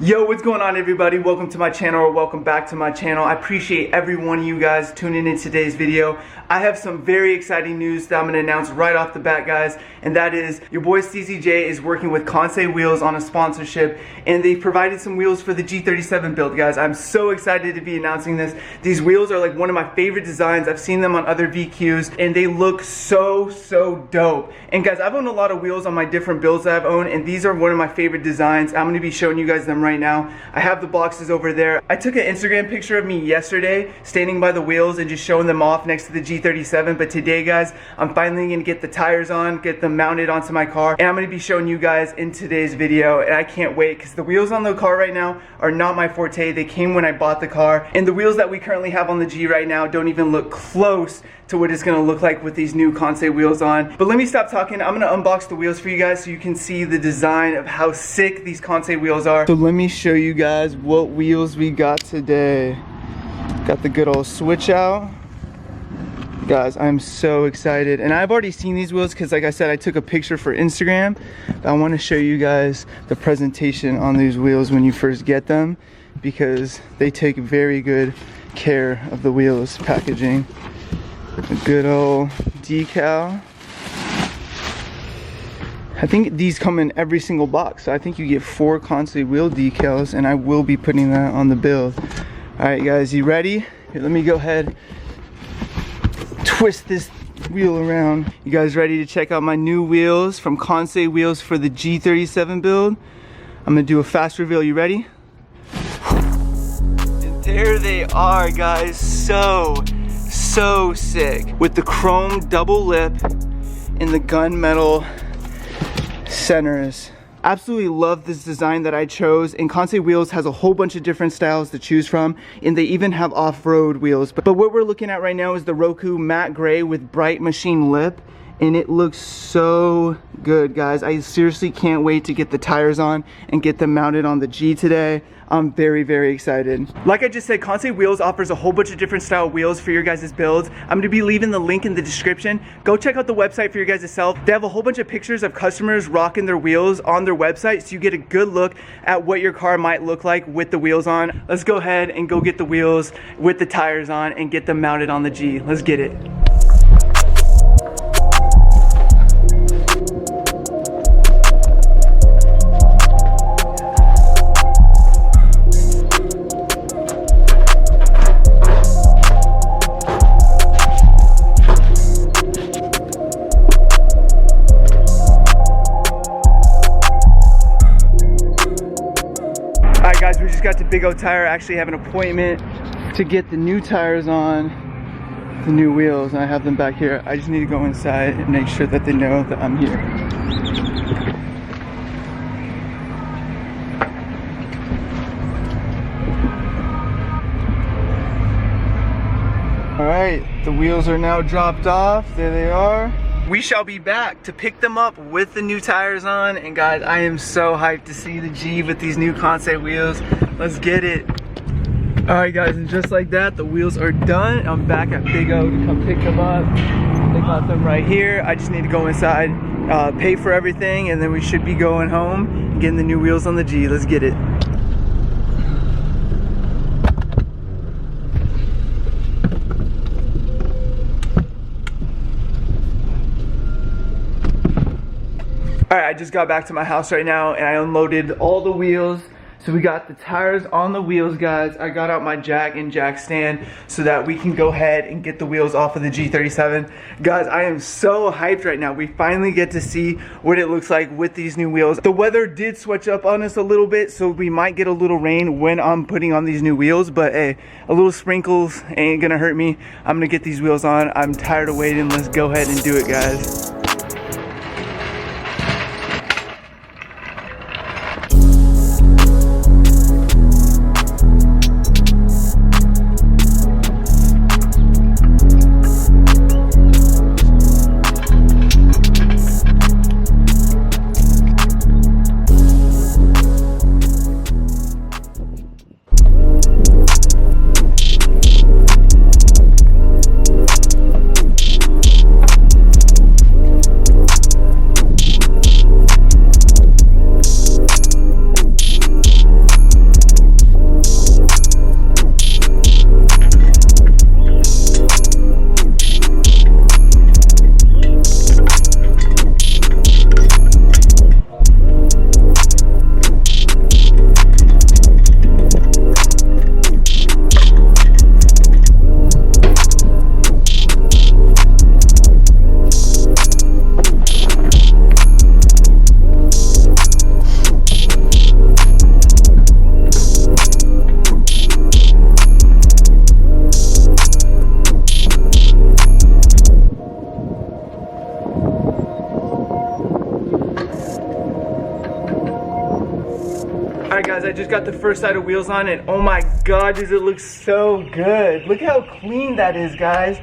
Yo, what's going on everybody? Welcome to my channel, or welcome back to my channel. I appreciate every one of you guys tuning in today's video. I have some very exciting news that I'm going to announce right off the bat, guys, and that is your boy CCJ is working with Kansei Wheels on a sponsorship, and they provided some wheels for the G37 build, guys. I'm so excited to be announcing this. These wheels are like one of my favorite designs. I've seen them on other VQs, and they look so dope. And guys, I've owned a lot of wheels on my different builds that I've owned, and these are one of my favorite designs. I'm going to be showing you guys them right now. I have the boxes over there. I took an Instagram picture of me yesterday standing by the wheels and just showing them off next to the G37, but today, guys, I'm finally going to get the tires on, get them mounted onto my car, and I'm going to be showing you guys in today's video, and I can't wait because the wheels on the car right now are not my forte. They came when I bought the car, and the wheels that we currently have on the G right now don't even look close to what it's gonna look like with these new Kansei wheels on. But let me stop talking. I'm gonna unbox the wheels for you guys so you can see the design of how sick these Kansei wheels are. So let me show you guys what wheels we got today. Got the good old switch out. Guys, I'm so excited. And I've already seen these wheels because, like I said, I took a picture for Instagram. But I wanna show you guys the presentation on these wheels when you first get them, because they take very good care of the wheels packaging. A good old decal. I think these come in every single box, so I think you get 4 Kansei wheel decals, and I will be putting that on the build. Alright guys, you ready? Here, let me go ahead, twist this wheel around. You guys ready to check out my new wheels from Kansei Wheels for the G37 build? I'm gonna do a fast reveal. You ready? And there they are, guys. So sick, with the chrome double lip and the gunmetal centers. Absolutely love this design that I chose, and Kansei Wheels has a whole bunch of different styles to choose from, and they even have off-road wheels. But what we're looking at right now is the ROKU matte gray with bright machine lip, and it looks so good, guys. I seriously can't wait to get the tires on and get them mounted on the G today. I'm very excited. Like I just said, Kansei Wheels offers a whole bunch of different style wheels for your guys' builds. I'm gonna be leaving the link in the description. Go check out the website for your guys' self. They have a whole bunch of pictures of customers rocking their wheels on their website, so you get a good look at what your car might look like with the wheels on. Let's go ahead and go get the wheels with the tires on and get them mounted on the G. Let's get it. Guys, we just got to Big O Tire. I actually have an appointment to get the new tires on the new wheels, and I have them back here. I just need to go inside and make sure that they know that I'm here. All right, the wheels are now dropped off. There they are. We shall be back to pick them up with the new tires on, and guys, I am so hyped to see the G with these new Kansei wheels. Let's get it. Alright guys, and just like that, the wheels are done. I'm back at Big O to come pick them up. They got them right here. I just need to go inside, pay for everything, and then we should be going home and getting the new wheels on the G. Let's get it. Alright, I just got back to my house right now and I unloaded all the wheels. So we got the tires on the wheels, guys. I got out my jack and jack stand so that we can go ahead and get the wheels off of the G37. Guys, I am so hyped right now. We finally get to see what it looks like with these new wheels. The weather did switch up on us a little bit, so we might get a little rain when I'm putting on these new wheels, but hey, a little sprinkles ain't gonna hurt me. I'm gonna get these wheels on. I'm tired of waiting. Let's go ahead and do it, guys. just got the first side of wheels on, and oh my god, does it look so good. Look how clean that is, guys.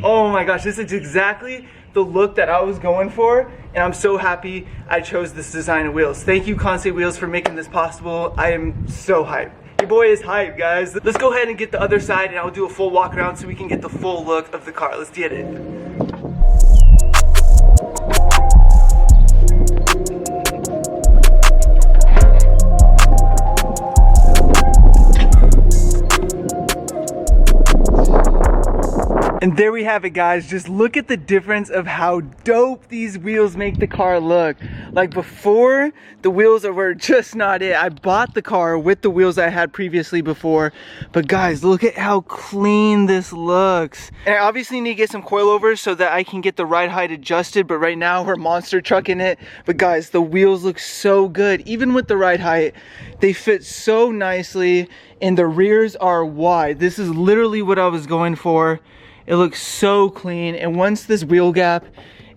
Oh my gosh, this is exactly the look that I was going for, and I'm so happy I chose this design of wheels. Thank you, Kansei Wheels, for making this possible. I am so hyped. Your boy is hyped, guys. Let's go ahead and get the other side, and I'll do a full walk around so we can get the full look of the car. Let's get it. And there we have it, guys. Just look at the difference of how dope these wheels make the car look. Like before, the wheels were just not it. I bought the car with the wheels I had previously before, but guys, look at how clean this looks. And I obviously need to get some coilovers so that I can get the ride height adjusted, but right now we're monster trucking it. But guys, the wheels look so good. Even with the ride height, they fit so nicely, and the rears are wide. This is literally what I was going for. It looks so clean, and once this wheel gap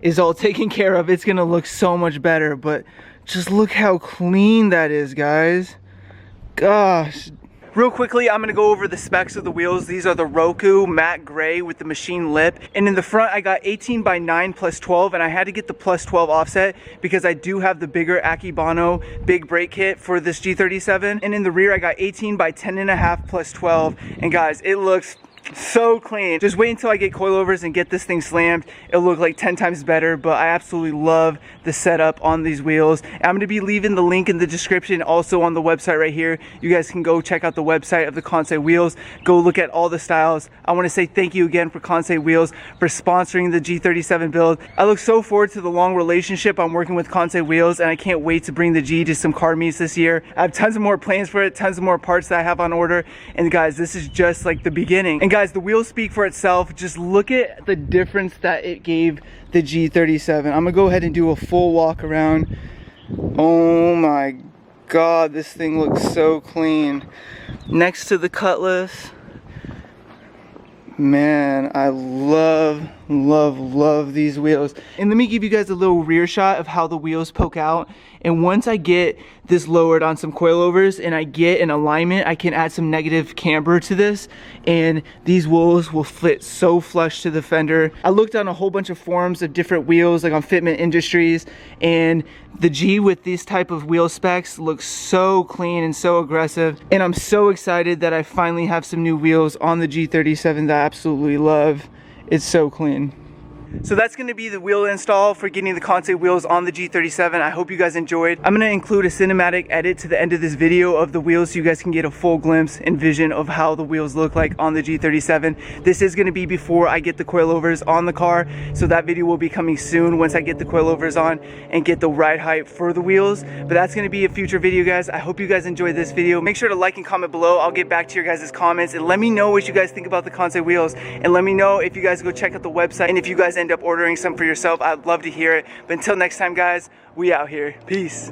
is all taken care of, it's gonna look so much better. But just look how clean that is, guys. Gosh. Real quickly, I'm gonna go over the specs of the wheels. These are the ROKU matte gray with the machine lip. And in the front, I got 18 by 9 plus 12, and I had to get the plus 12 offset because I do have the bigger Akibano big brake kit for this G37. And in the rear, I got 18 by 10.5 plus 12. And guys, it looks so clean. Just wait until I get coilovers and get this thing slammed. It'll look like 10 times better, but I absolutely love the setup on these wheels. And I'm going to be leaving the link in the description, also on the website right here. You guys can go check out the website of the Kansei Wheels. Go look at all the styles. I want to say thank you again for Kansei Wheels for sponsoring the G37 build. I look so forward to the long relationship I'm working with Kansei Wheels, and I can't wait to bring the G to some car meets this year. I have tons of more plans for it, tons of more parts that I have on order. And guys, this is just like the beginning. And guys, the wheels speak for itself. Just look at the difference that it gave the G37. I'm gonna go ahead and do a full walk around. Oh my god, this thing looks so clean. Next to the Cutlass, man, I love these wheels. And let me give you guys a little rear shot of how the wheels poke out. And once I get this lowered on some coilovers and I get an alignment, I can add some negative camber to this, and these wheels will fit so flush to the fender. I looked on a whole bunch of forums of different wheels, like on Fitment Industries, and the G with these type of wheel specs looks so clean and so aggressive. And I'm so excited that I finally have some new wheels on the G37 that I absolutely love. It's so clean. So that's going to be the wheel install for getting the Kansei wheels on the G37. I hope you guys enjoyed. I'm going to include a cinematic edit to the end of this video of the wheels so you guys can get a full glimpse and vision of how the wheels look like on the G37. This is going to be before I get the coilovers on the car, so that video will be coming soon once I get the coilovers on and get the ride height for the wheels. But that's going to be a future video, guys. I hope you guys enjoyed this video. Make sure to like and comment below. I'll get back to your guys' comments, and let me know what you guys think about the Kansei wheels, and let me know if you guys go check out the website, and if you guys end up ordering some for yourself. I'd love to hear it. But until next time, guys, we out here. Peace.